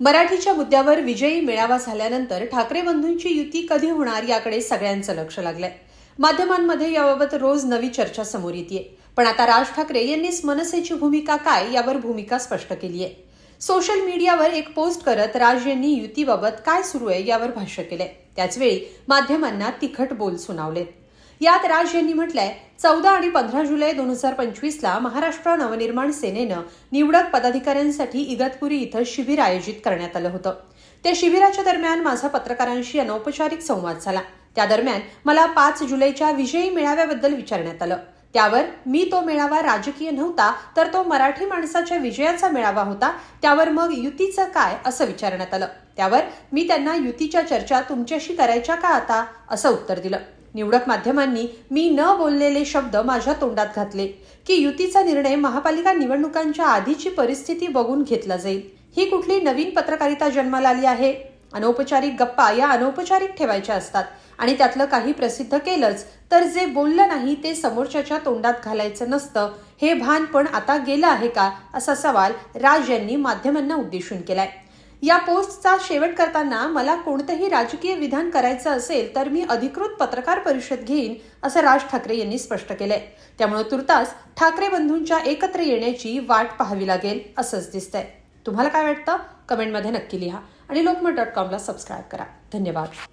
मराठीच्या मुद्द्यावर विजयी मेळावा झाल्यानंतर ठाकरे बंधूंची युती कधी होणार याकडे सगळ्यांचं लक्ष लागलंय. माध्यमांमध्ये याबाबत रोज नवी चर्चा समोर येते. पण आता राज ठाकरे यांनीच मनसेची भूमिका काय यावर भूमिका स्पष्ट केली आहे. सोशल मीडियावर एक पोस्ट करत राज यांनी युतीबाबत काय सुरू आहे यावर भाष्य केलंय. त्याचवेळी माध्यमांना तिखट बोल सुनावलेत. यात राज यांनी म्हटलंय, 14 आणि 15 जुलै 2025ला महाराष्ट्र नवनिर्माण सेनेनं निवडक पदाधिकाऱ्यांसाठी इगतपुरी इथं शिबिर आयोजित करण्यात आलं होतं. त्या शिबिराच्या दरम्यान माझा पत्रकारांशी अनौपचारिक संवाद झाला. त्या दरम्यान मला 5 जुलैच्या विजयी मेळाव्याबद्दल विचारण्यात आलं. त्यावर मी तो मेळावा राजकीय नव्हता तर तो मराठी माणसाच्या विजयाचा मेळावा होता, त्यावर मग युतीचं काय असं विचारण्यात आलं. त्यावर मी त्यांना युतीच्या चर्चा तुमच्याशी करायच्या का आता असं उत्तर दिलं. निवडक माध्यमांनी मी न बोललेले शब्द माझ्या तोंडात घातले की युतीचा निर्णय महापालिका निवडणुकांच्या आधीची परिस्थिती बघून घेतला जाईल. ही कुठली नवीन पत्रकारिता जन्माला आली आहे? अनौपचारिक गप्पा या अनौपचारिक ठेवायच्या असतात आणि त्यातलं काही प्रसिद्ध केलंच तर जे बोललं नाही ते समोरच्याच्या तोंडात घालायचं नसतं, हे भान पण आता गेलं आहे का असा सवाल राज यांनी माध्यमांना उद्देशून केलाय. या पोस्टचा शेवट करताना मला कोणतंही राजकीय विधान करायचं असेल तर मी अधिकृत पत्रकार परिषद घेईन असं राज ठाकरे यांनी स्पष्ट केलंय. त्यामुळे तुर्तास ठाकरे बंधूंच्या एकत्र येण्याची वाट पाहावी लागेल असंच दिसतंय. तुम्हाला काय वाटतं? कमेंटमध्ये नक्की लिहा आणि lokmat.com ला सबस्क्राईब करा. धन्यवाद.